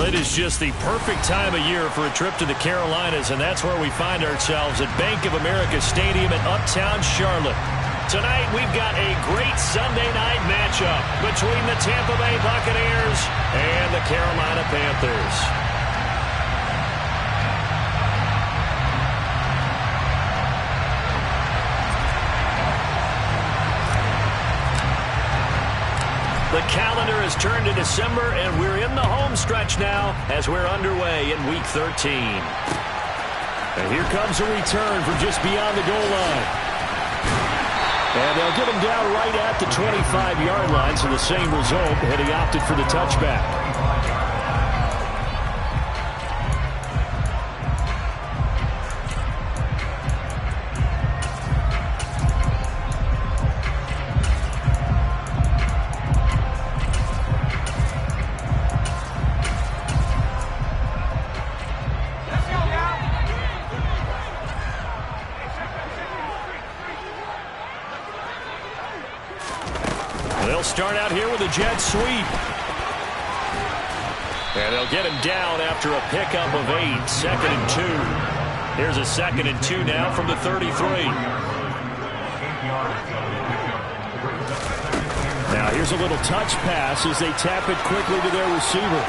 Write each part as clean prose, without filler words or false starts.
Well, it is just the perfect time of year for a trip to the Carolinas, and that's where we find ourselves at Bank of America Stadium in Uptown Charlotte. Tonight, we've got a great Sunday night matchup between the Tampa Bay Buccaneers and the Carolina Panthers. The calendar has turned to December, and we're in the home stretch now as we're underway in Week 13. And here comes a return from just beyond the goal line. And they'll get him down right at the 25-yard line, so the same result, and he opted for the touchback. They'll start out here with a jet sweep. And they'll get him down after a pickup of 8, 2nd and 2. Here's a 2nd and 2 now from the 33. Now here's a little touch pass as they tap it quickly to their receiver.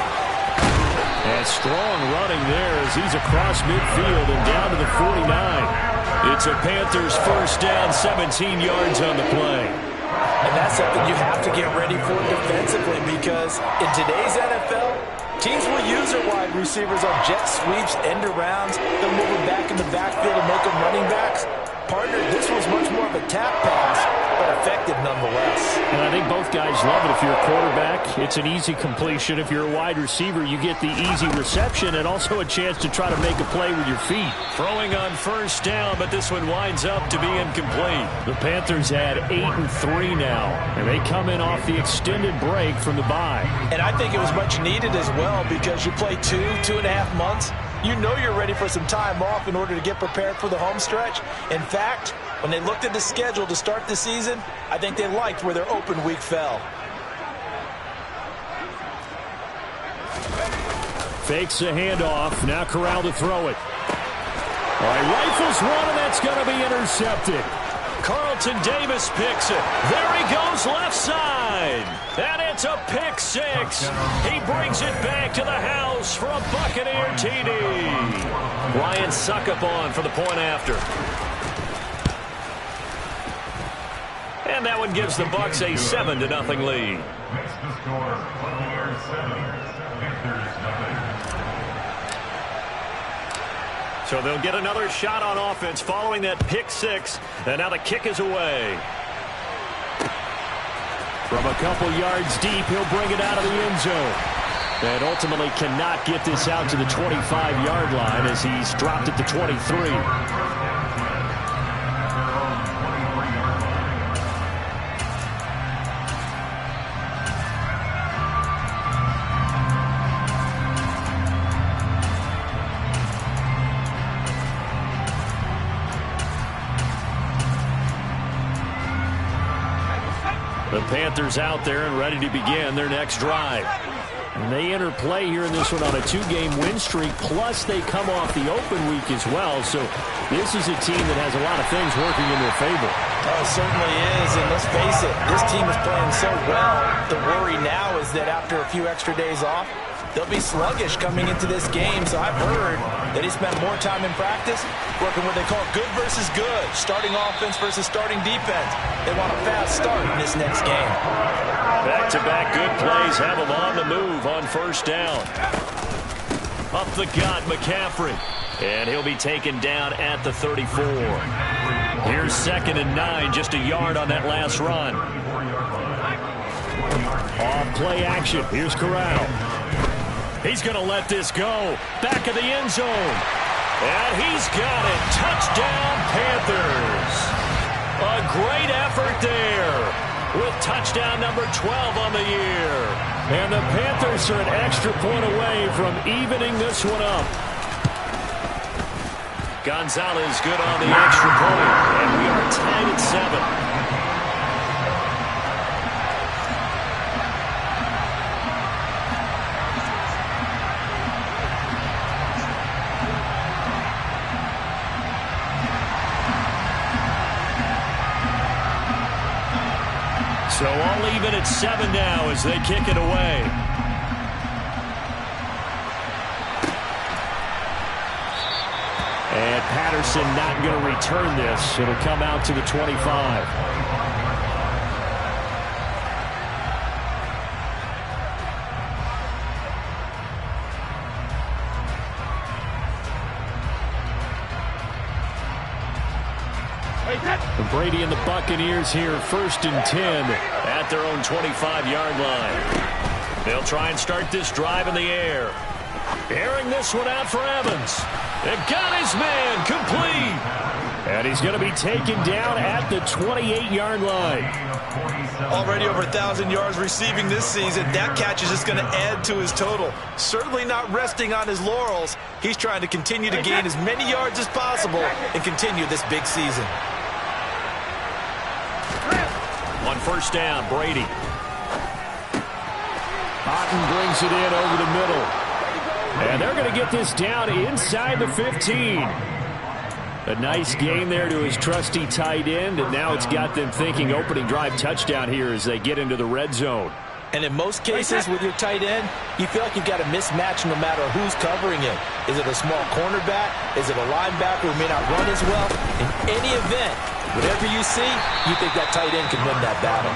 And strong running there as he's across midfield and down to the 49. It's a Panthers first down, 17 yards on the play. And that's something you have to get ready for defensively, because in today's NFL, teams will use their wide receivers on jet sweeps, end arounds. They'll move them back in the backfield and make them running backs. Partner, this was much more of a tap pass, but effective nonetheless. And I think both guys love it. If you're a quarterback, it's an easy completion. If you're a wide receiver, you get the easy reception and also a chance to try to make a play with your feet. Throwing on first down, but this one winds up to be incomplete. The Panthers had 8 and 3 now, and they come in off the extended break from the bye. And I think it was much needed as well, because you play 2.5 months. You know you're ready for some time off in order to get prepared for the home stretch. In fact, when they looked at the schedule to start the season, I think they liked where their open week fell. Fakes the handoff. Now Corral to throw it. All right, rifles one, and that's going to be intercepted. Carlton Davis picks it. There he goes left side. And it's a pick 6. He brings it back to the house for a Buccaneer TD. Ryan Succop for the point after. And that one gives the Bucs a 7-0 lead. So they'll get another shot on offense following that pick 6. And now the kick is away. From a couple yards deep, he'll bring it out of the end zone. And ultimately cannot get this out to the 25-yard line as he's dropped at the 23. The Panthers out there and ready to begin their next drive. And they enter play here in this one on a 2-game win streak, plus they come off the open week as well. So this is a team that has a lot of things working in their favor. Oh, it certainly is, and let's face it, this team is playing so well. The worry now is that after a few extra days off, they'll be sluggish coming into this game. So I've heard that he spent more time in practice working what they call good versus good, starting offense versus starting defense. They want a fast start in this next game. Back-to-back good plays have them on the move on first down. Up the gut, McCaffrey. And he'll be taken down at the 34. Here's 2nd and 9, just a yard on that last run. Off play action. Here's Corral. He's going to let this go. Back of the end zone. And he's got it. Touchdown, Panthers. A great effort there with touchdown number 12 on the year. And the Panthers are an extra point away from evening this one up. Gonzalez good on the extra point. And we are tied at 7. So all even at 7 now as they kick it away. And Patterson not going to return this. It'll come out to the 25. Brady and the Buccaneers here, 1st and 10 at their own 25-yard line. They'll try and start this drive in the air. Airing this one out for Evans. They've got his man complete. And he's going to be taken down at the 28-yard line. Already over 1,000 yards receiving this season. That catch is just going to add to his total. Certainly not resting on his laurels. He's trying to continue to gain as many yards as possible and continue this big season. On 1st down, Brady. Otten brings it in over the middle. And they're going to get this down inside the 15. A nice gain there to his trusty tight end, and now it's got them thinking opening drive touchdown here as they get into the red zone. And in most cases with your tight end, you feel like you've got a mismatch no matter who's covering him. Is it a small cornerback? Is it a linebacker who may not run as well? In any event, whatever you see, you think that tight end can win that battle.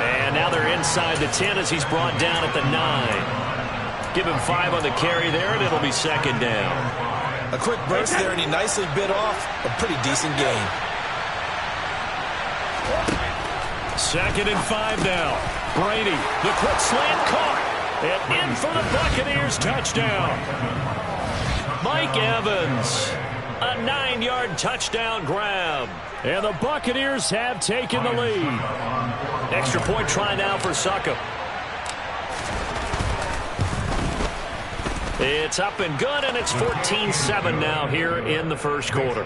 And now they're inside the 10 as he's brought down at the 9. Give him 5 on the carry there, and it'll be 2nd down. A quick burst there, and he nicely bit off a pretty decent gain. 2nd and 5 now. Brady, the quick slant caught. And in for the Buccaneers touchdown. Mike Evans, a 9-yard touchdown grab. And the Buccaneers have taken the lead. Extra point try now for Suckup. It's up and good, and it's 14-7 now here in the first quarter.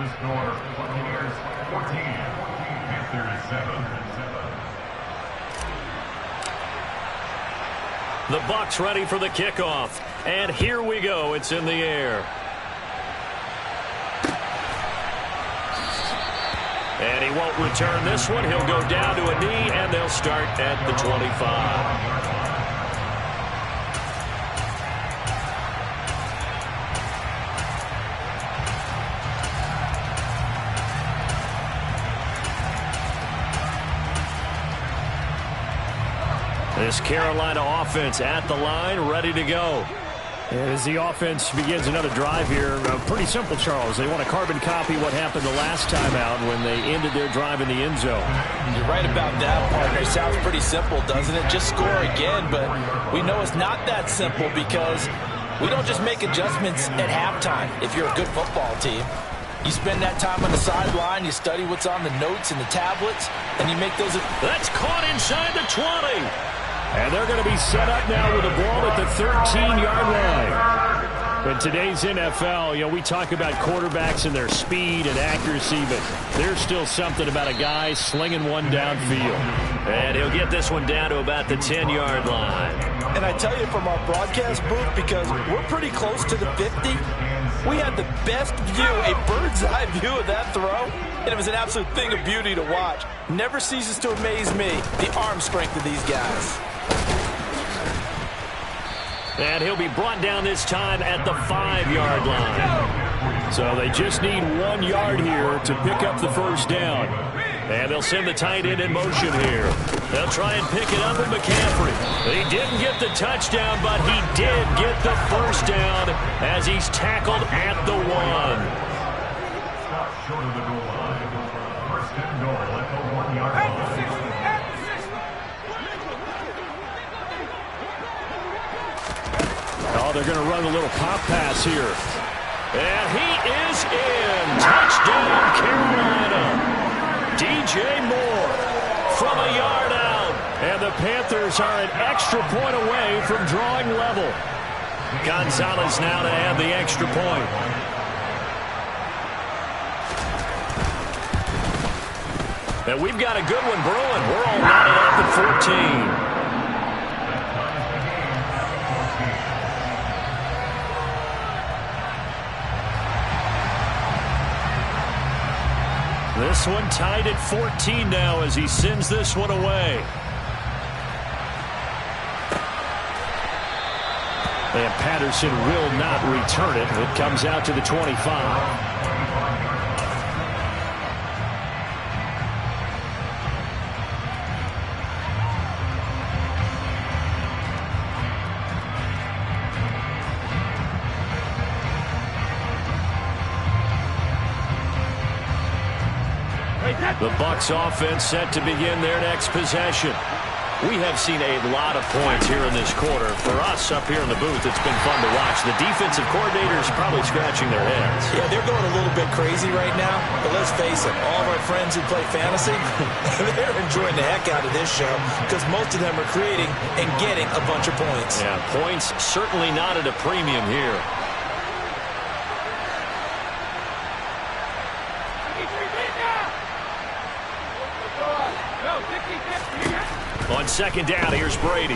The Bucs ready for the kickoff. And here we go. It's in the air. And he won't return this one. He'll go down to a knee, and they'll start at the 25. This Carolina offense at the line, ready to go. As the offense begins another drive here, pretty simple, Charles. They want to carbon copy what happened the last time out when they ended their drive in the end zone. You're right about that, partner. Sounds pretty simple, doesn't it? Just score again, but we know it's not that simple because we don't just make adjustments at halftime if you're a good football team. You spend that time on the sideline, you study what's on the notes and the tablets, and you make those... That's caught inside the 20. And they're going to be set up now with the ball at the 13-yard line. In today's NFL, we talk about quarterbacks and their speed and accuracy, but there's still something about a guy slinging one downfield. And he'll get this one down to about the 10-yard line. And I tell you from our broadcast booth, because we're pretty close to the 50, we had the best view, a bird's-eye view of that throw, and it was an absolute thing of beauty to watch. Never ceases to amaze me, the arm strength of these guys. And he'll be brought down this time at the 5-yard line. So they just need 1 yard here to pick up the first down. And they'll send the tight end in motion here. They'll try and pick it up with McCaffrey. He didn't get the touchdown, but he did get the first down as he's tackled at the 1. Short of the goal line. First and goal at the 1-yard line. Oh, they're going to run a little pop pass here. And he is in. Touchdown, Carolina. DJ Moore from a yard out. And the Panthers are an extra point away from drawing level. Gonzalez now to add the extra point. And we've got a good one brewing. We're all knotted up at 14. This this one tied at 14 now as he sends this one away. And Patterson will not return it. It comes out to the 25. The Bucs offense set to begin their next possession. We have seen a lot of points here in this quarter. For us up here in the booth, it's been fun to watch. The defensive coordinators probably scratching their heads. Yeah, they're going a little bit crazy right now. But let's face it, all of our friends who play fantasy, they're enjoying the heck out of this show because most of them are creating and getting a bunch of points. Yeah, points certainly not at a premium here. On second down, here's Brady.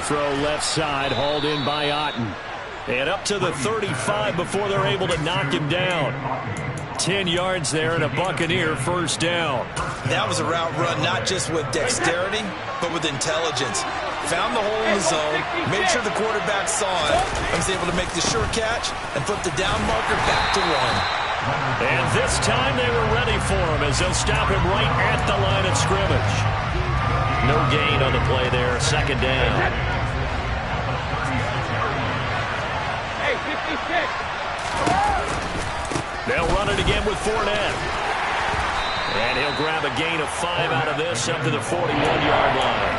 Throw left side, hauled in by Otten. And up to the 35 before they're able to knock him down. 10 yards there and a Buccaneer first down. That was a route run not just with dexterity, but with intelligence. Found the hole in the zone, made sure the quarterback saw it, and was able to make the sure catch and flip the down marker back to one. And this time they were ready for him as they'll stop him right at the line of scrimmage. No gain on the play there, second down. Hey, 56. They'll run it again with Fournette. And he'll grab a gain of 5 out of this up to the 41-yard line.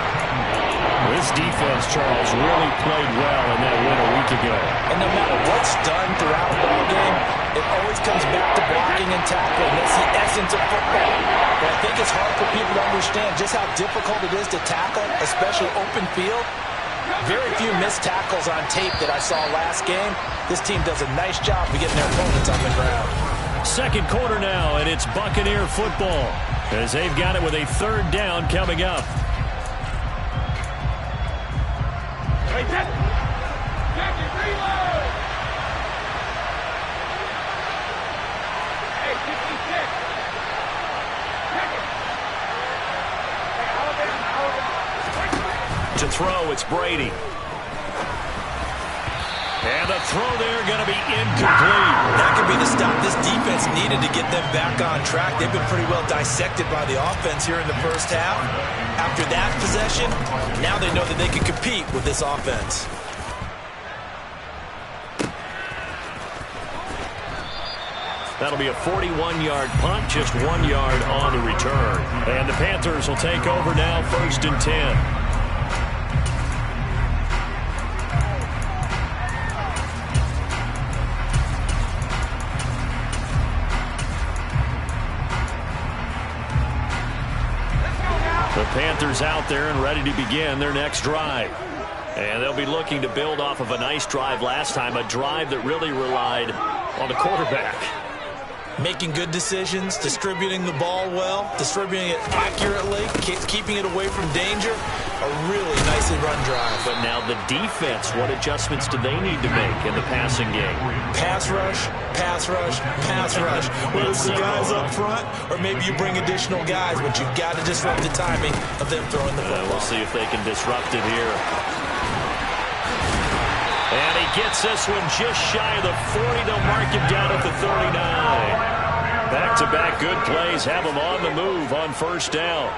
This defense, Charles, really played well in that win a week ago. And no matter what's done throughout the ball game, it always comes back to blocking and tackling. That's the essence of football. But I think it's hard for people to understand just how difficult it is to tackle, especially open field. Very few missed tackles on tape that I saw last game. This team does a nice job of getting their opponents on the ground. Second quarter now, and it's Buccaneer football as they've got it with a third down coming up. Wait, Jack, reload! Hey, 56. Check it. Hey, Alabama. To throw, it's Brady. And the throw there going to be incomplete. That could be the stop this defense needed to get them back on track. They've been pretty well dissected by the offense here in the first half. After that possession, now they know that they can compete with this offense. That'll be a 41-yard punt, just 1 yard on the return. And the Panthers will take over now, 1st and 10. The Panthers out there and ready to begin their next drive. And they'll be looking to build off of a nice drive last time, a drive that really relied on the quarterback. Making good decisions, distributing the ball well, distributing it accurately, keeping it away from danger. A really nicely run drive. But now the defense, what adjustments do they need to make in the passing game? Pass rush, pass rush, pass rush. Whether it's the guys up front or maybe you bring additional guys, but you've got to disrupt the timing of them throwing the football. We'll see if they can disrupt it here. And he gets this one just shy of the 40. They'll mark him down at the 39. Back-to-back good plays have him on the move on first down.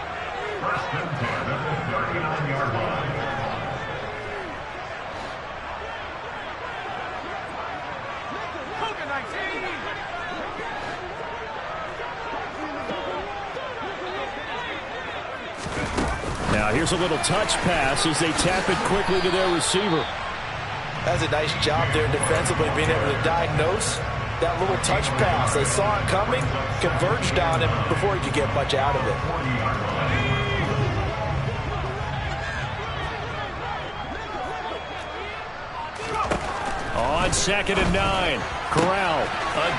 Now here's a little touch pass as they tap it quickly to their receiver. That's a nice job there defensively, being able to diagnose that little touch pass. They saw it coming, converged on him before he could get much out of it. On 2nd and 9, Corral.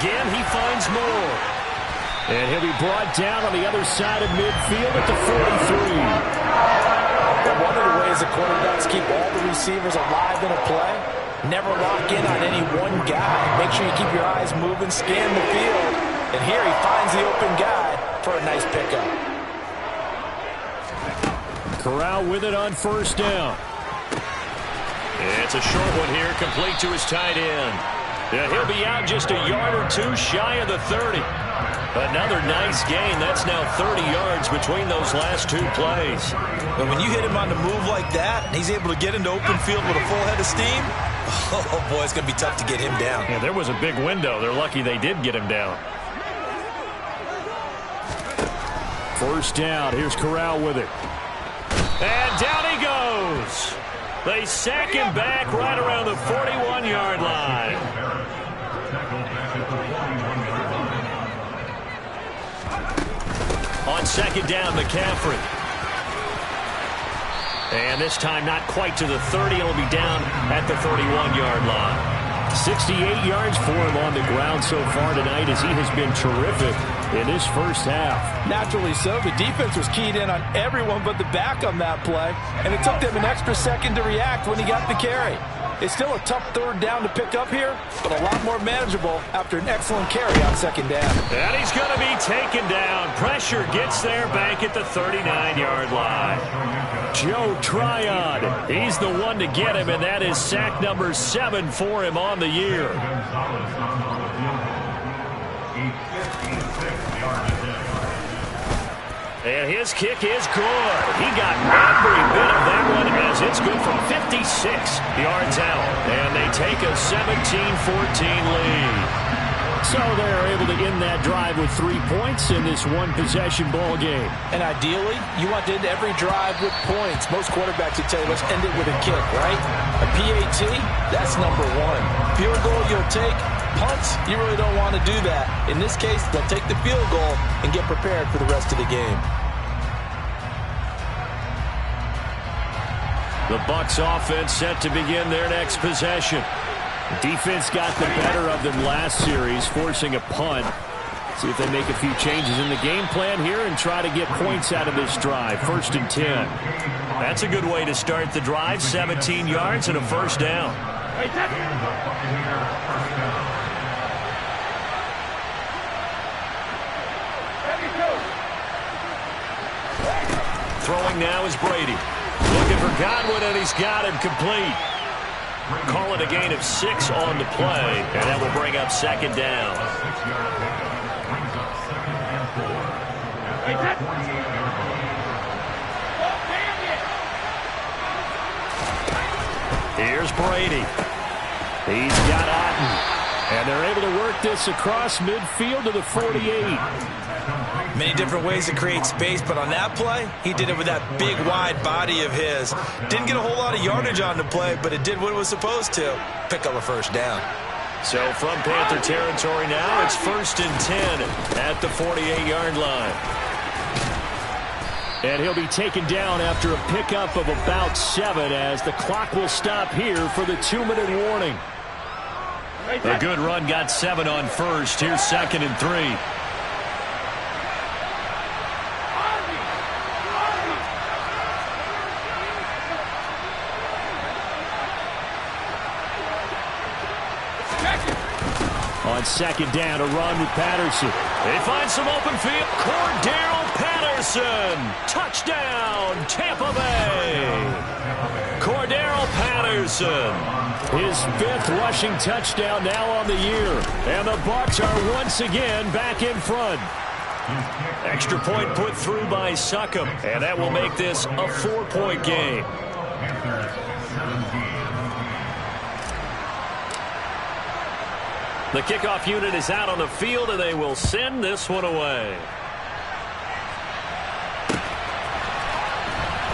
Again, he finds more. And he'll be brought down on the other side of midfield at the 43. But one of the ways the quarterbacks keep all the receivers alive in a play, never lock in on any one guy. Make sure you keep your eyes moving, scan the field, And here he finds the open guy for a nice pickup. Corral with it on first down. It's a short one here, complete to his tight end. Yeah, he'll be out just a yard or two shy of the 30. Another nice gain. That's now 30 yards between those last two plays. But when you hit him on the move like that, and he's able to get into open field with a full head of steam, oh boy, it's going to be tough to get him down. Yeah, there was a big window. They're lucky they did get him down. First down. Here's Corral with it. And down he goes. They sack him back right around the 41-yard line. On second down, McCaffrey. And this time not quite to the 30. It'll be down at the 31-yard line. 68 yards for him on the ground so far tonight as he has been terrific in this first half. Naturally so. The defense was keyed in on everyone but the back on that play, and it took them an extra second to react when he got the carry. It's still a tough third down to pick up here, but a lot more manageable after an excellent carry on second down. And he's going to be taken down. Pressure gets there back at the 39-yard line. Joe Tryon, he's the one to get him, and that is sack number 7 for him on the year. And his kick is good. He got every bit of that one as it's good from 56 yards out. And they take a 17-14 lead. So they're able to end that drive with 3 points in this one-possession ball game. And ideally, you want to end every drive with points. Most quarterbacks would tell you, let's end it with a kick, right? A PAT, that's number 1. Field goal you'll take. Punts, you really don't want to do that. In this case, they'll take the field goal and get prepared for the rest of the game. The Bucs offense set to begin their next possession. The defense got the better of them last series, forcing a punt. See if they make a few changes in the game plan here and try to get points out of this drive. 1st and 10. That's a good way to start the drive. 17 yards and a first down. Throwing now is Brady. Looking for Godwin, and he's got him complete. Call it a gain of 6 on the play, and that will bring up second down. Here's Brady. He's got Otten. And they're able to work this across midfield to the 48. Many different ways to create space, but on that play, he did it with that big, wide body of his. Didn't get a whole lot of yardage on the play, but it did what it was supposed to. Pick up a first down. So from Panther territory now, it's 1st and 10 at the 48-yard line. And he'll be taken down after a pickup of about 7 as the clock will stop here for the 2-minute warning. A good run got 7 on first. Here's 2nd and 3. On second down, a run with Patterson. They find some open field. Cordero Patterson. Touchdown, Tampa Bay. Cordero Patterson. His 5th rushing touchdown now on the year. And the Bucs are once again back in front. Extra point put through by Succop. And that will make this a 4-point game. The kickoff unit is out on the field, and they will send this one away.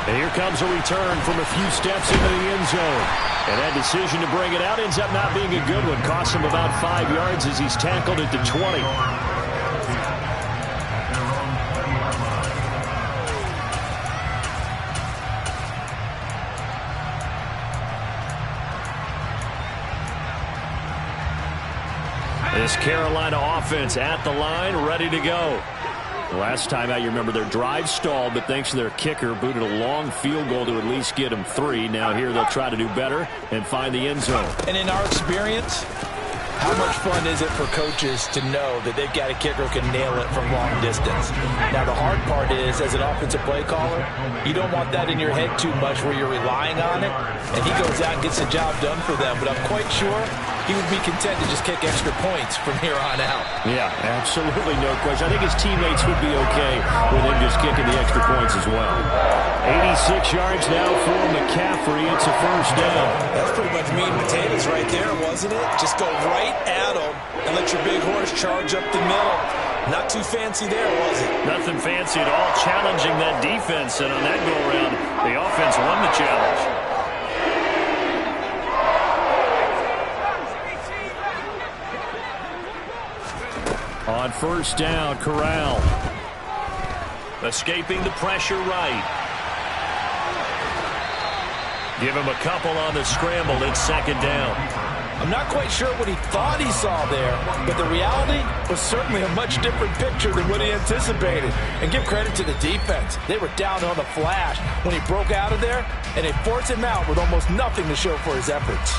And here comes a return from a few steps into the end zone. And that decision to bring it out ends up not being a good one. Costs him about 5 yards as he's tackled at the 20. This Carolina offense at the line, ready to go. Last time out, you remember their drive stalled, but thanks to their kicker, booted a long field goal to at least get them 3. Now here they'll try to do better and find the end zone. And in our experience, How much fun is it for coaches to know that they've got a kicker who can nail it from long distance? Now, the hard part is, as an offensive play caller, you don't want that in your head too much where you're relying on it, and he goes out and gets the job done for them. But I'm quite sure he would be content to just kick extra points from here on out. Yeah, absolutely no question. I think his teammates would be okay with him just kicking the extra points as well. 86 yards now for McCaffrey. It's a first down. That's pretty much meat and potatoes right there, wasn't it? Just go right at him and let your big horse charge up the middle. Not too fancy there, was it? Nothing fancy at all. Challenging that defense, and on that go-around, the offense won the challenge. On first down, Corral. Escaping the pressure right. Give him a couple on the scramble. It's second down. I'm not quite sure what he thought he saw there, but the reality was certainly a much different picture than what he anticipated. And give credit to the defense. They were down on the flash when he broke out of there, and they forced him out with almost nothing to show for his efforts.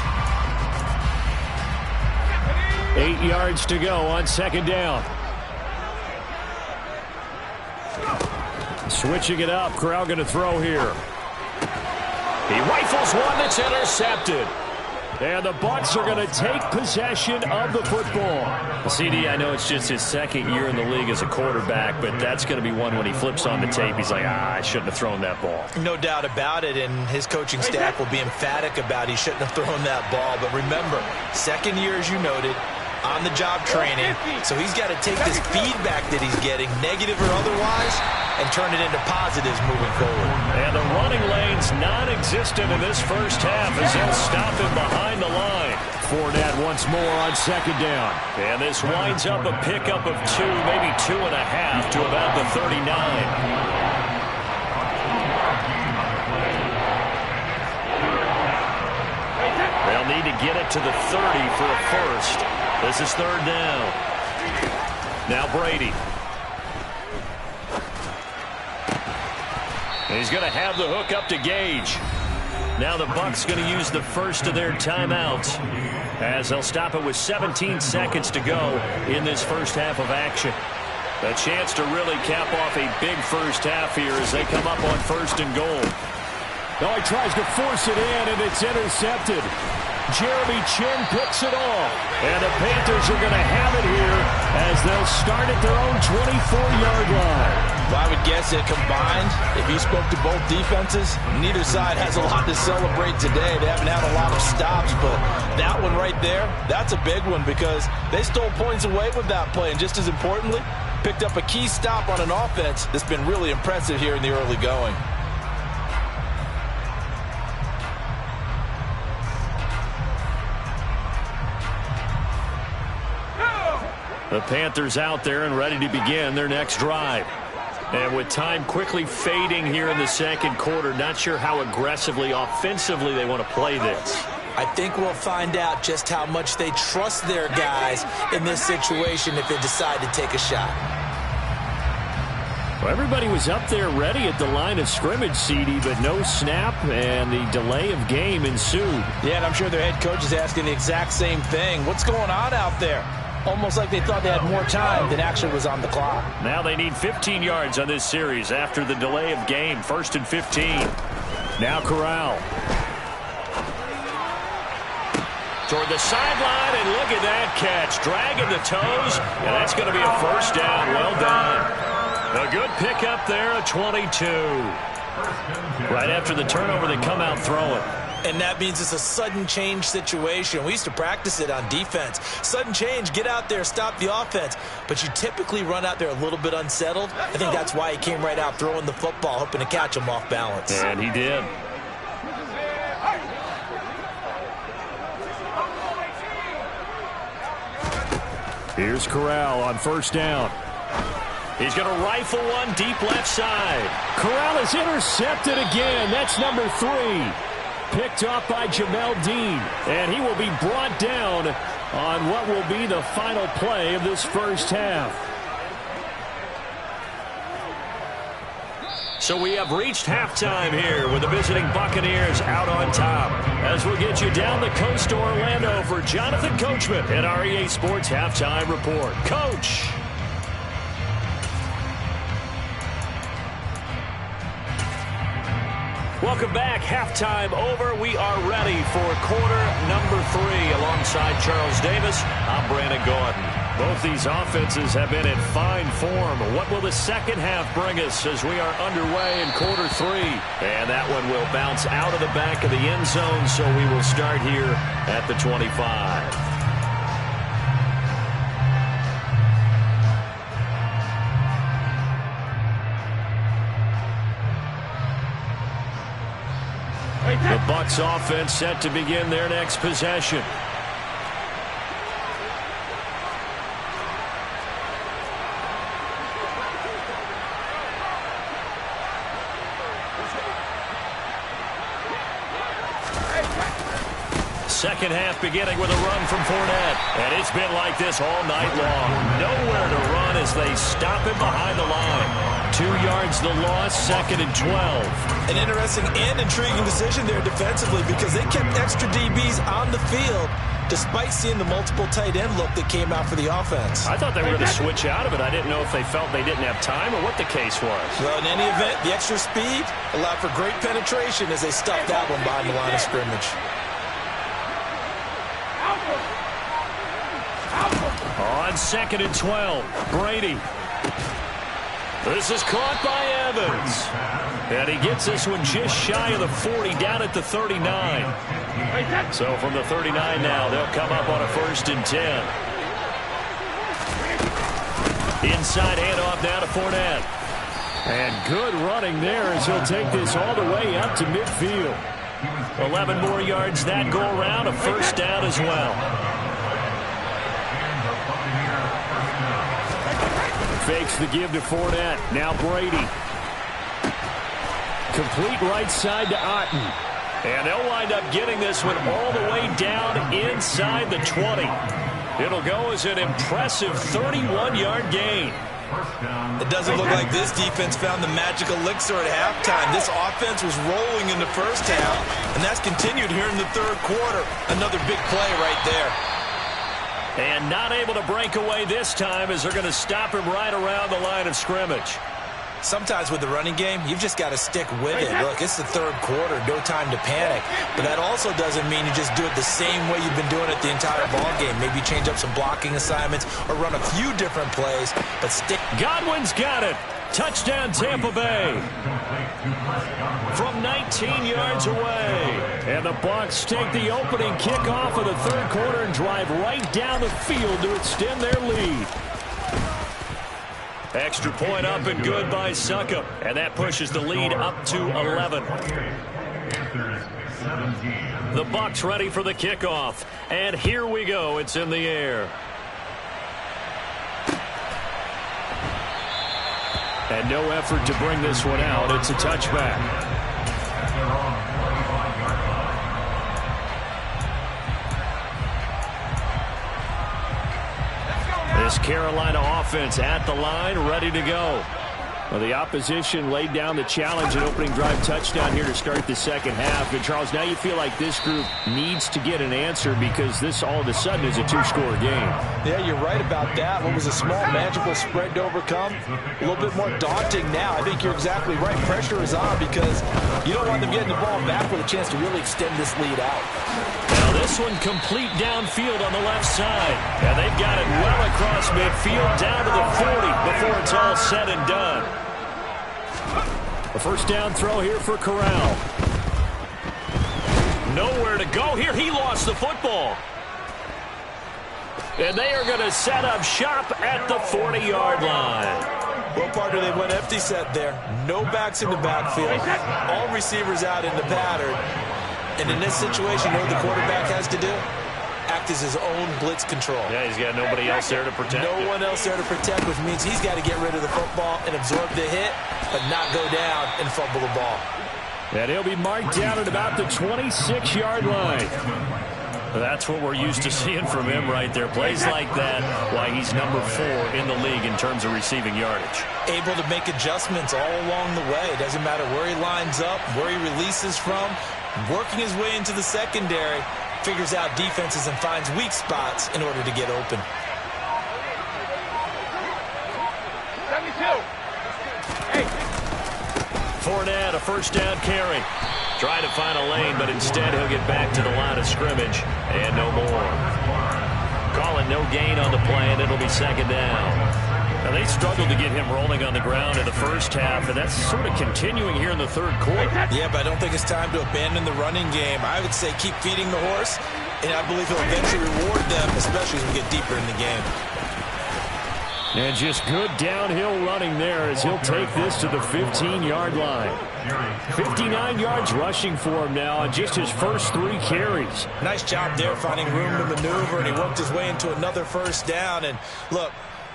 8 yards to go on second down. Switching it up. Corral going to throw here. He rifles one that's intercepted. And the Bucs are going to take possession of the football. CD, I know it's just his second year in the league as a quarterback, but that's going to be one when he flips on the tape. He's like, I shouldn't have thrown that ball. No doubt about it, and his coaching staff will be emphatic about he shouldn't have thrown that ball. But remember, second year, as you noted, on-the-job training, so he's got to take this feedback that he's getting, negative or otherwise, and turn it into positives moving forward. And the running lane's non-existent in this first half as they'll stop him behind the line. Fournette once more on second down. And this winds up a pickup of 2, maybe 2.5 to about the 39. They'll need to get it to the 30 for a first. This is third down. Now Brady. And he's going to have the hook up to Gage. Now the Bucs going to use the first of their timeouts as they'll stop it with 17 seconds to go in this first half of action. A chance to really cap off a big first half here as they come up on first and goal. Oh, he tries to force it in, and it's intercepted. Jeremy Chin picks it off. And the Panthers are going to have it here as they'll start at their own 24-yard line. Well, I would guess that combined, if you spoke to both defenses, neither side has a lot to celebrate today. They haven't had a lot of stops, but that one right there, that's a big one because they stole points away with that play. And just as importantly, picked up a key stop on an offense that's been really impressive here in the early going. The Panthers out there and ready to begin their next drive. And with time quickly fading here in the second quarter, not sure how aggressively, offensively they want to play this. I think we'll find out just how much they trust their guys in this situation if they decide to take a shot. Well, everybody was up there ready at the line of scrimmage, CD, but no snap, and the delay of game ensued. Yeah, and I'm sure their head coach is asking the exact same thing. What's going on out there? Almost like they thought they had more time than actually was on the clock. Now they need 15 yards on this series after the delay of game. First and 15. Now Corral. Toward the sideline, and look at that catch. Dragging the toes, and that's going to be a first down. Well done. A good pickup there, a 22. Right after the turnover, they come out throwing. And that means it's a sudden change situation. We used to practice it on defense. Sudden change, get out there, stop the offense. But you typically run out there a little bit unsettled. I think that's why he came right out throwing the football, hoping to catch him off balance. And he did. Here's Corral on first down. He's going to rifle one deep left side. Corral is intercepted again. That's number 3. Picked off by Jamel Dean. And he will be brought down on what will be the final play of this first half. So we have reached halftime here with the visiting Buccaneers out on top. As we'll get you down the coast to Orlando for Jonathan Coachman at our EA Sports Halftime Report. Coach. Welcome back. Halftime over. We are ready for quarter number 3 alongside Charles Davis. I'm Brandon Gordon. Both these offenses have been in fine form. What will the second half bring us as we are underway in quarter 3? And that one will bounce out of the back of the end zone, so we will start here at the 25. The Bucs offense set to begin their next possession. Second half beginning with a run from Fournette. And it's been like this all night long. Nowhere to run as they stop him behind the line. 2 yards the loss, 2nd and 12. An interesting and intriguing decision there defensively because they kept extra DBs on the field despite seeing the multiple tight end look that came out for the offense. I thought they were going to switch out of it. I didn't know if they felt they didn't have time or what the case was. Well, in any event, the extra speed allowed for great penetration as they stuffed that one behind the line of scrimmage. On 2nd and 12, Brady. This is caught by Evans. And he gets this one just shy of the 40, down at the 39. So from the 39 now, they'll come up on a 1st and 10. Inside handoff now to Fournette. And good running there as he'll take this all the way up to midfield. 11 more yards that go around, a 1st down as well. Fakes the give to Fournette. Now Brady. Complete right side to Otten. And they'll wind up getting this one all the way down inside the 20. It'll go as an impressive 31-yard gain. It doesn't look like this defense found the magical elixir at halftime. This offense was rolling in the first half, and that's continued here in the third quarter. Another big play right there. And not able to break away this time as they're going to stop him right around the line of scrimmage. Sometimes with the running game, you've just got to stick with it. Look, it's the third quarter, no time to panic. But that also doesn't mean you just do it the same way you've been doing it the entire ball game. Maybe change up some blocking assignments or run a few different plays, but stick. Godwin's got it. Touchdown, Tampa Bay. From 19 yards away. And the Bucs take the opening kickoff of the third quarter and drive right down the field to extend their lead. Extra point up and good by Succop. And that pushes the lead up to 11. The Bucs ready for the kickoff. And here we go. It's in the air. And no effort to bring this one out. It's a touchback. This Carolina offense at the line, ready to go. Well, the opposition laid down the challenge, an opening drive touchdown here to start the second half. And, Charles, now you feel like this group needs to get an answer because this all of a sudden is a 2-score game. Yeah, you're right about that. What was a small, magical spread to overcome, a little bit more daunting now. I think you're exactly right. Pressure is on because you don't want them getting the ball back with a chance to really extend this lead out. Now this one complete downfield on the left side. And they've got it well across midfield down to the 40 before it's all said and done. A first down throw here for Corral. Nowhere to go here. He lost the football. And they are going to set up shop at the 40-yard line. Well, partner, they went empty set there. No backs in the backfield. All receivers out in the pattern. And in this situation, you know what the quarterback has to do? Act as his own blitz control. Yeah, he's got nobody else there to protect. No one else there to protect, which means he's got to get rid of the football and absorb the hit, but not go down and fumble the ball. And he'll be marked down at about the 26-yard line. That's what we're used to seeing from him right there. Plays like that, why he's number 4 in the league in terms of receiving yardage. Able to make adjustments all along the way. Doesn't matter where he lines up, where he releases from. Working his way into the secondary, figures out defenses and finds weak spots in order to get open. 72. Hey. Fournette, a first down carry. Trying to find a lane, but instead he'll get back to the line of scrimmage and no more. Calling no gain on the play, and it'll be second down. Now, they struggled to get him rolling on the ground in the first half, and that's sort of continuing here in the third quarter. Yeah, but I don't think it's time to abandon the running game. I would say keep feeding the horse, and I believe he'll eventually reward them, especially as we get deeper in the game. And just good downhill running there as he'll take this to the 15-yard line. 59 yards rushing for him now on just his first 3 carries. Nice job there finding room to maneuver, and he worked his way into another first down. And look,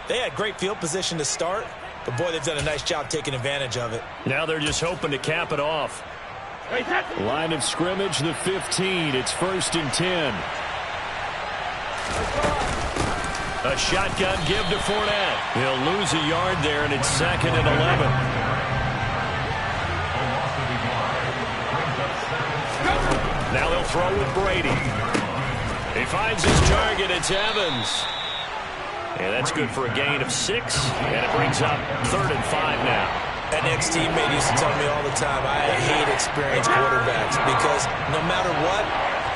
they had great field position to start, but boy, they've done a nice job taking advantage of it. Now they're just hoping to cap it off. Line of scrimmage, the 15. It's 1st and 10. A shotgun give to Fournette. He'll lose a yard there, and it's 2nd and 11. Now they'll throw with Brady. He finds his target. It's Evans. And that's good for a gain of 6, and it brings up 3rd and 5 now. An ex-teammate used to tell me all the time, I hate experienced quarterbacks because no matter what,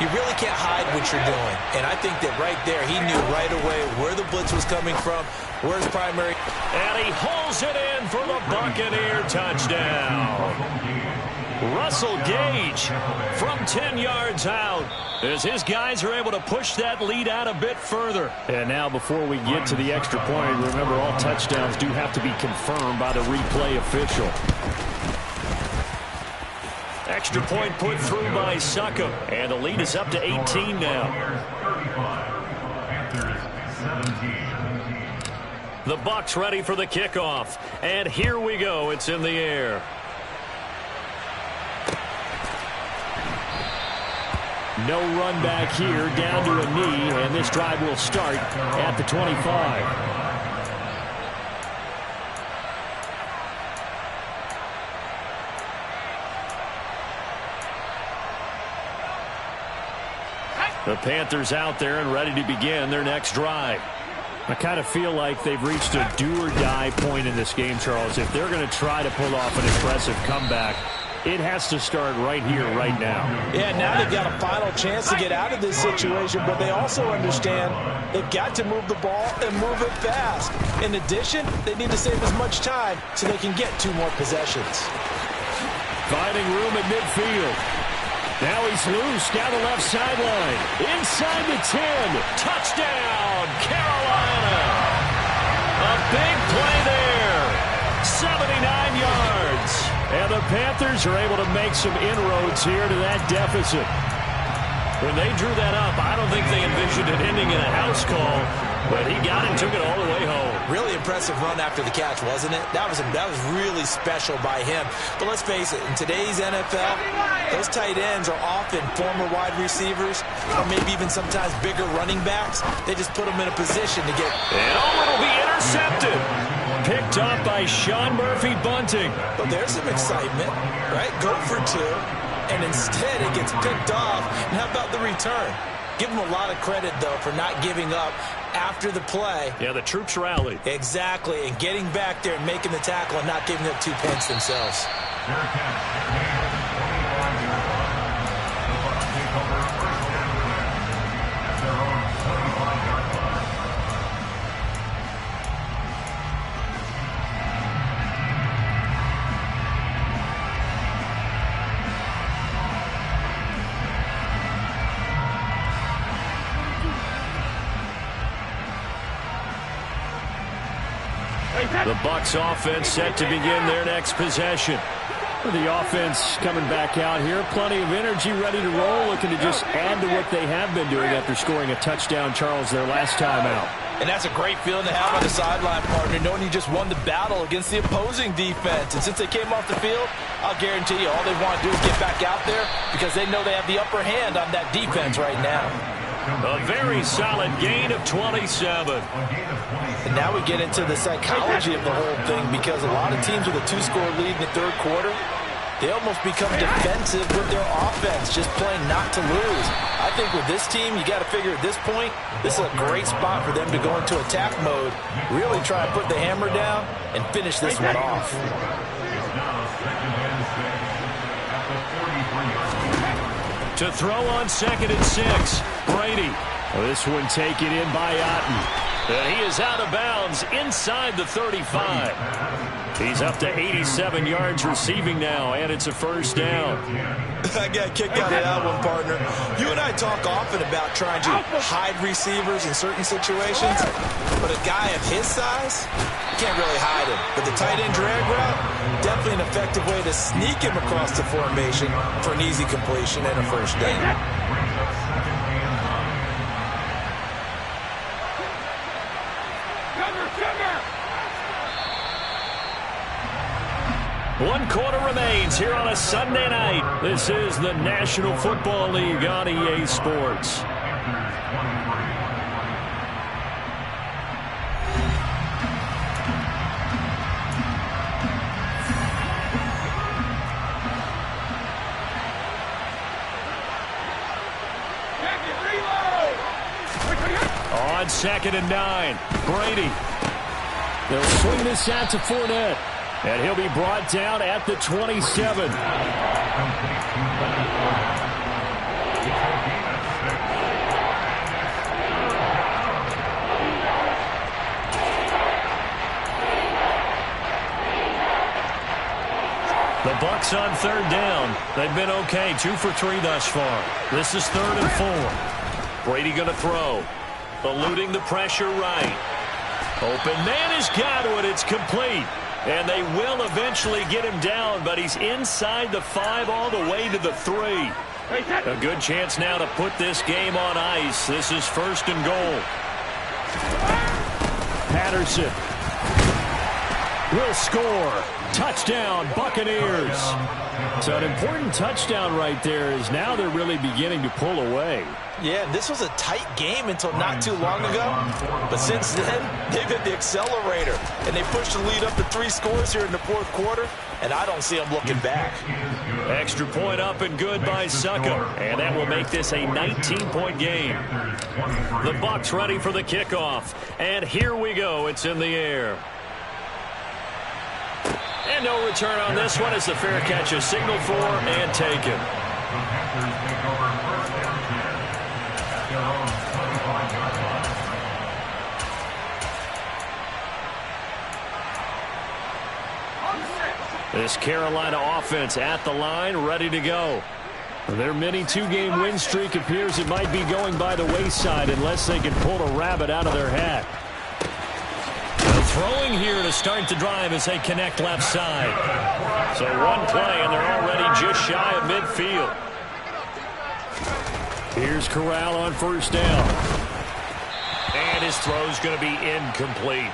you really can't hide what you're doing. And I think that right there, he knew right away where the blitz was coming from, where his primary. And he hauls it in for the Buccaneer touchdown. Russell Gage from 10 yards out as his guys are able to push that lead out a bit further. And now before we get to the extra point, remember all touchdowns do have to be confirmed by the replay official. Extra point put through by Succop, and the lead is up to 18 now. The Bucs ready for the kickoff, and here we go. It's in the air. No run back here, down to a knee, and this drive will start at the 25. The Panthers out there and ready to begin their next drive. I kind of feel like they've reached a do-or-die point in this game, Charles. If they're going to try to pull off an impressive comeback, it has to start right here, right now. Yeah, now they've got a final chance to get out of this situation, but they also understand they've got to move the ball and move it fast. In addition, they need to save as much time so they can get 2 more possessions. Finding room at midfield. Now he's loose down the left sideline. Inside the 10. Touchdown, Carolina. A big play there. 79 yards. And the Panthers are able to make some inroads here to that deficit. When they drew that up, I don't think they envisioned it ending in a house call, but he got it and took it all the way home. Really impressive run after the catch, wasn't it? That was really special by him. But let's face it, in today's NFL, those tight ends are often former wide receivers or maybe even sometimes bigger running backs. They just put them in a position to get... And it'll be intercepted. Picked up by Sean Murphy Bunting. But there's some excitement, right? Go for 2, and instead it gets picked off. And how about the return? Give them a lot of credit, though, for not giving up after the play. Yeah, the troops rallied. Exactly, and getting back there and making the tackle and not giving up 2 points themselves. The Bucs offense set to begin their next possession. The offense coming back out here. Plenty of energy, ready to roll, looking to just add to what they have been doing after scoring a touchdown, Charles, their last time out. And that's a great feeling to have on the sideline, partner, knowing you just won the battle against the opposing defense. And since they came off the field, I'll guarantee you all they want to do is get back out there because they know they have the upper hand on that defense right now. A very solid gain of 27. And now we get into the psychology of the whole thing, because a lot of teams with a 2-score lead in the third quarter, they almost become defensive with their offense, just playing not to lose. I think with this team, you got to figure at this point, this is a great spot for them to go into attack mode, really try to put the hammer down and finish this one off. To throw on 2nd and 6, Brady. This one taken in by Otten. And he is out of bounds inside the 35. He's up to 87 yards receiving now, and it's a first down. I got kicked out of that one, partner. You and I talk often about trying to hide receivers in certain situations, but a guy of his size, you can't really hide him. But the tight end drag route, definitely an effective way to sneak him across the formation for an easy completion and a first down. One quarter remains here on a Sunday night. This is the National Football League on EA Sports. On 2nd and 9, Brady. They'll swing this out to Fournette. And he'll be brought down at the 27. The Bucs on 3rd down. They've been okay, 2 for 3 thus far. This is 3rd and 4. Brady going to throw. Eluding the pressure right. Open man has got it. It's complete. And they will eventually get him down, but he's inside the 5 all the way to the 3. A good chance now to put this game on ice. This is 1st and goal. Patterson will score. Touchdown, Buccaneers. So an important touchdown right there, is now they're really beginning to pull away. Yeah, this was a tight game until not too long ago. But since then, they've hit the accelerator. And they pushed the lead up to 3 scores here in the 4th quarter. And I don't see them looking back. Extra point up and good by Succa. And that will make this a 19-point game. The Bucs ready for the kickoff. And here we go. It's in the air. And no return on this one as the fair catch is signaled for and taken. This Carolina offense at the line, ready to go. Their mini 2-game win streak appears it might be going by the wayside unless they can pull a rabbit out of their hat. Throwing here to start the drive as they connect left side. So one play, and they're already just shy of midfield. Here's Corral on 1st down. And his throw's going to be incomplete.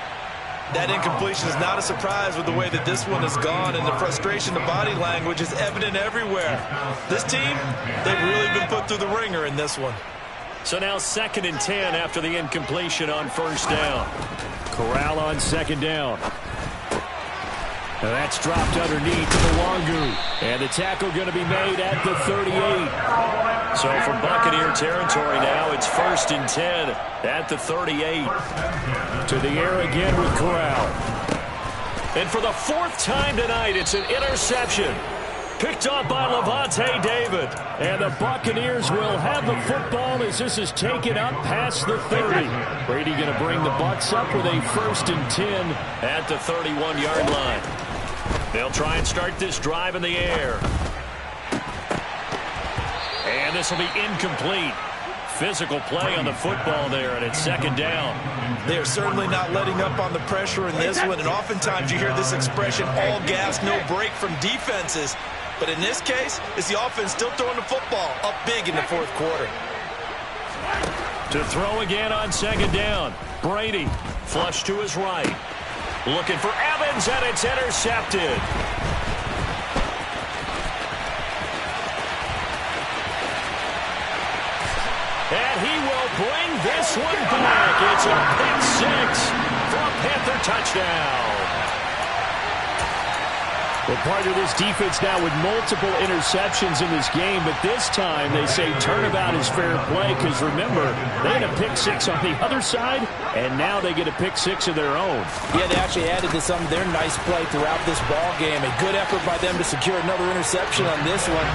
That incompletion is not a surprise with the way that this one has gone, and the frustration, the body language is evident everywhere. This team, they've really been put through the ringer in this one. So now 2nd and 10 after the incompletion on 1st down. Corral on 2nd down. And that's dropped underneath to Luongo. And the tackle going to be made at the 38. So from Buccaneer territory now, it's 1st and 10 at the 38. To the air again with Corral. And for the 4th time tonight, it's an interception. Picked up by Levante David. And the Buccaneers will have the football as this is taken up past the 30. Brady going to bring the Bucs up with a 1st and 10 at the 31-yard line. They'll try and start this drive in the air. And this will be incomplete. Physical play on the football there, and it's 2nd down. They're certainly not letting up on the pressure in this one, and oftentimes you hear this expression, all gas, no break from defenses. But in this case, it's the offense still throwing the football up big in the 4th quarter. To throw again on 2nd down. Brady, flush to his right. Looking for Evans, and it's intercepted. And he will this one back. It's a pick six for a Panther touchdown. Well, part of this defense now with multiple interceptions in this game, but this time they say turnabout is fair play because, remember, they had a pick six on the other side, and now they get a pick six of their own. Yeah, they actually added to some of their nice play throughout this ball game. A good effort by them to secure another interception on this one.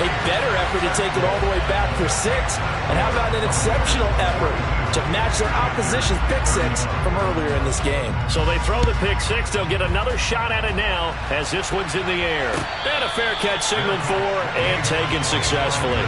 A better effort to take it all the way back for six. And how about an exceptional effort to match their opposition's pick six from earlier in this game? So they throw the pick six. They'll get another shot at it now as this one's in the air. And a fair catch signaled for and taken successfully.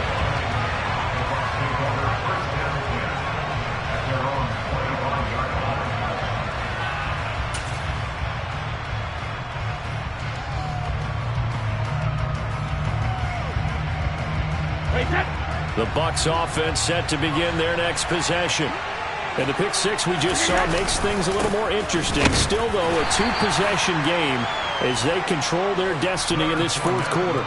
The Bucs offense set to begin their next possession. And the pick six we just saw makes things a little more interesting. Still, though, a two-possession game as they control their destiny in this fourth quarter.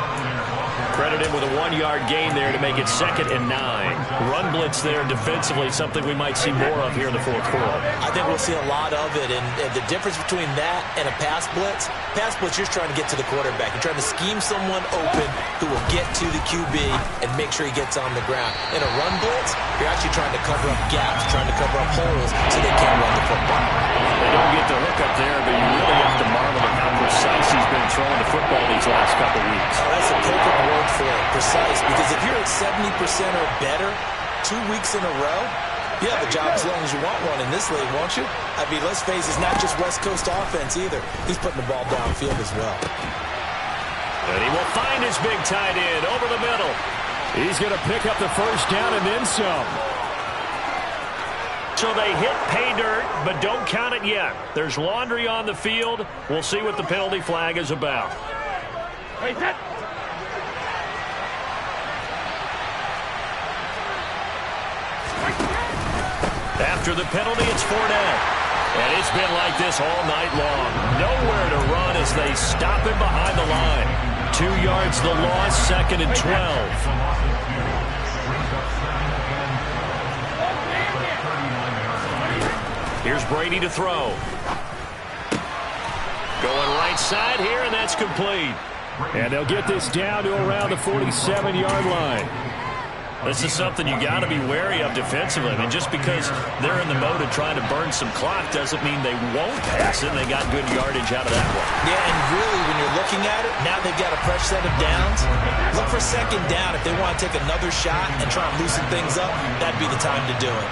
Credit him with a 1-yard gain there to make it 2nd and 9. Run blitz there defensively, something we might see more of here in the fourth quarter. I think we'll see a lot of it, and the difference between that and a pass blitz, you're trying to get to the quarterback. You're trying to scheme someone open who will get to the QB and make sure he gets on the ground. In a run blitz, you're actually trying to cover up gaps, trying to cover up holes so they can't run the football. They don't get the hook up there, but you really have to marvel at how precise he's been throwing the football these last couple weeks. Oh, that's a perfect word for it, precise, because if you're at 70% or better 2 weeks in a row, you have a job as long as you want one in this league, won't you? I mean, let's face it, it's not just West Coast offense either. He's putting the ball downfield as well. And he will find his big tight end over the middle. He's going to pick up the first down and then some. So they hit pay dirt, but don't count it yet. There's laundry on the field. We'll see what the penalty flag is about. After the penalty, it's Fournette. And it's been like this all night long. Nowhere to run as they stop him behind the line. 2 yards the loss, 2nd and 12. Here's Brady to throw. Going right side here, and that's complete. And they'll get this down to around the 47-yard line. This is something you got to be wary of defensively. I mean, just because they're in the mode of trying to burn some clock doesn't mean they won't pass it. They got good yardage out of that one. Yeah, and really, when you're looking at it, now they've got a fresh set of downs. Look for 2nd down. If they want to take another shot and try and loosen things up, that'd be the time to do it.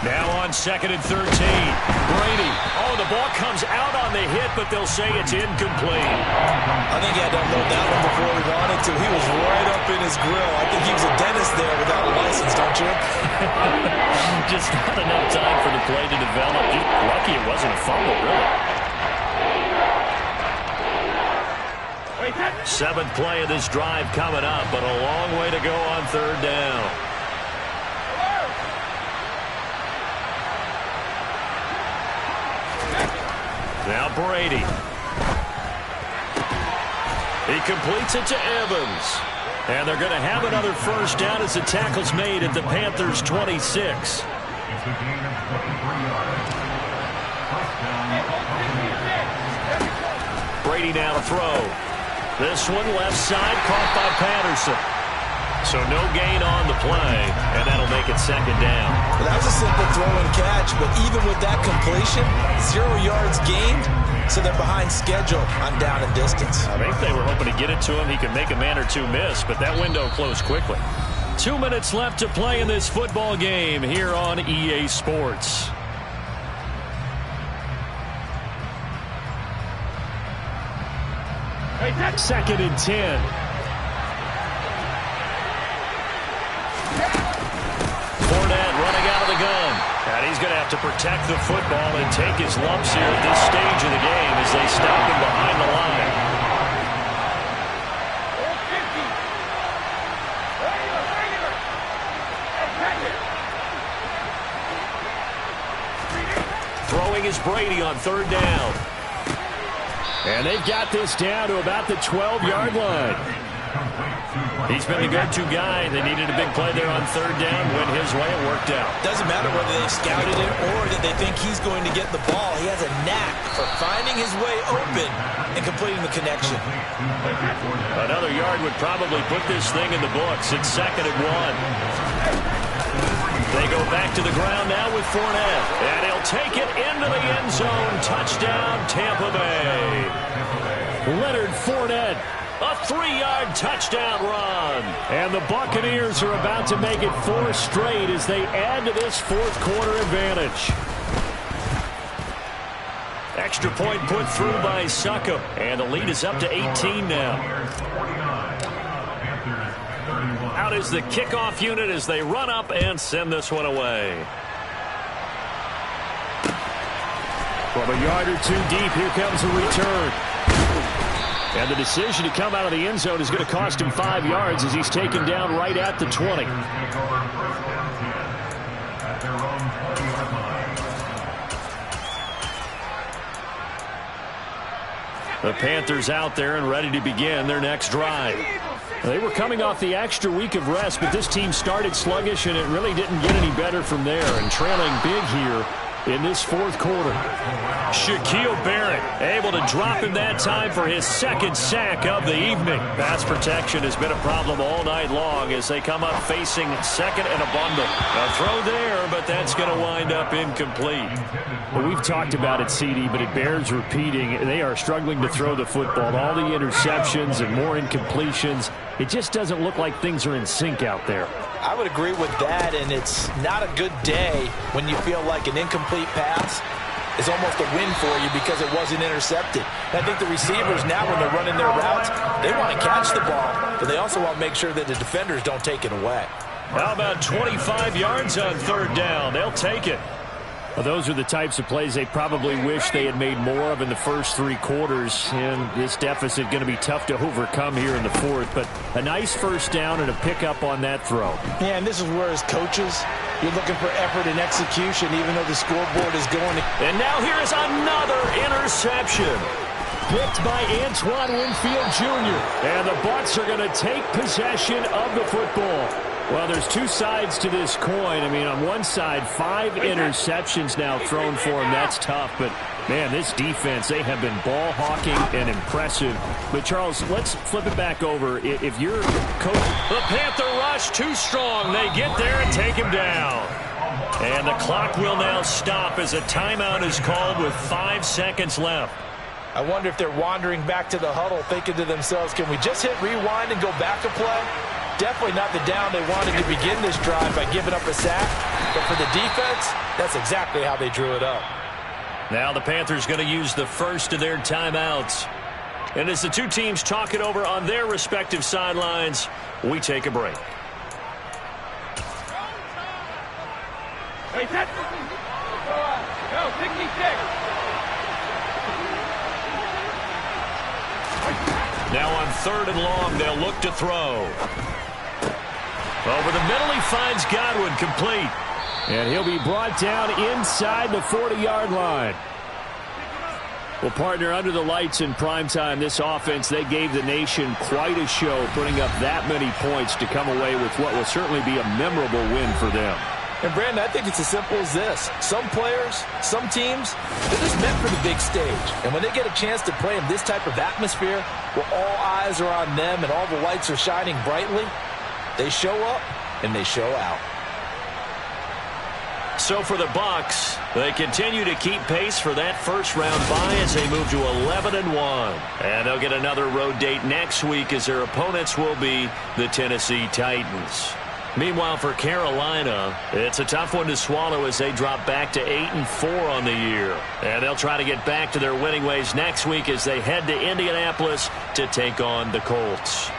Now on 2nd and 13. Brady. Oh, the ball comes out on the hit, but they'll say it's incomplete. I think he had to unload that one before he wanted to. He was right up in his grill. I think he was a dentist there without a license, don't you? Just not enough time for the play to develop. Just lucky it wasn't a fumble, really. 7th play of this drive coming up, but a long way to go on 3rd down. Now Brady. He completes it to Evans. And they're going to have another first down as the tackle's made at the Panthers' 26. Brady now to throw. This one left side caught by Patterson. So no gain on the play, and that'll make it 2nd down. Well, that was a simple throw and catch, but even with that completion, 0 yards gained, so they're behind schedule on down and distance. I think they were hoping to get it to him. He could make a man or two miss, but that window closed quickly. 2 minutes left to play in this football game here on EA Sports. Second and 10. Fournette running out of the gun. And he's going to have to protect the football and take his lumps here at this stage of the game as they stop him behind the line. Throwing is Brady on 3rd down. And they've got this down to about the 12-yard line. He's been the go-to guy. They needed a big play there on third down. Went his way. It worked out. Doesn't matter whether they scouted it or that they think he's going to get the ball. He has a knack for finding his way open and completing the connection. Another yard would probably put this thing in the books. It's 2nd and 1. They go back to the ground now with Fournette. And he'll take it into the end zone. Touchdown, Tampa Bay. Leonard Fournette. A 3-yard touchdown run. And the Buccaneers are about to make it 4 straight as they add to this fourth-quarter advantage. Extra point put through by Succo. And the lead is up to 18 now. Out is the kickoff unit as they run up and send this one away. From a yard or two deep, here comes a return. And the decision to come out of the end zone is going to cost him 5 yards as he's taken down right at the 20. The Panthers out there and ready to begin their next drive. They were coming off the extra week of rest, but this team started sluggish, and it really didn't get any better from there. And trailing big here in this fourth quarter. Shaquille Barrett able to drop him that time for his 2nd sack of the evening. Pass protection has been a problem all night long as they come up facing 2nd and a bundle. A throw there, but that's going to wind up incomplete. Well, we've talked about it, CD, but it bears repeating. They are struggling to throw the football. All the interceptions and more incompletions. It just doesn't look like things are in sync out there. I would agree with that, and it's not a good day when you feel like an incomplete pass is almost a win for you because it wasn't intercepted. And I think the receivers now, when they're running their routes, they want to catch the ball, but they also want to make sure that the defenders don't take it away. How about 25 yards on third down? They'll take it. Well, those are the types of plays they probably wish they had made more of in the first 3 quarters. And this deficit going to be tough to overcome here in the fourth. But a nice first down and a pickup on that throw. Yeah, and this is where, as coaches, you're looking for effort and execution, even though the scoreboard is going. And now here is another interception. Picked by Antoine Winfield Jr. And the Bucs are going to take possession of the football. Well, there's 2 sides to this coin. I mean, on one side, 5 interceptions now thrown for him. That's tough. But, man, this defense, they have been ball hawking and impressive. But, Charles, let's flip it back over. If you're coach. The Panther rush too strong. They get there and take him down. And the clock will now stop as a timeout is called with 5 seconds left. I wonder if they're wandering back to the huddle thinking to themselves, can we just hit rewind and go back a play? Definitely not the down they wanted to begin this drive by giving up a sack. But for the defense, that's exactly how they drew it up. Now the Panthers going to use the first of their timeouts. And as the 2 teams talk it over on their respective sidelines, we take a break. Hey, set. Go, 66. Now on 3rd and long, they'll look to throw. Over the middle, he finds Godwin, complete. And he'll be brought down inside the 40-yard line. Well, partner, under the lights in primetime, this offense, they gave the nation quite a show, putting up that many points to come away with what will certainly be a memorable win for them. And, Brandon, I think it's as simple as this. Some players, some teams, they're just meant for the big stage. And when they get a chance to play in this type of atmosphere where all eyes are on them and all the lights are shining brightly, they show up and they show out. So for the Bucs, they continue to keep pace for that first-round bye as they move to 11-1. And they'll get another road date next week as their opponents will be the Tennessee Titans. Meanwhile, for Carolina, it's a tough one to swallow as they drop back to 8-4 on the year. And they'll try to get back to their winning ways next week as they head to Indianapolis to take on the Colts.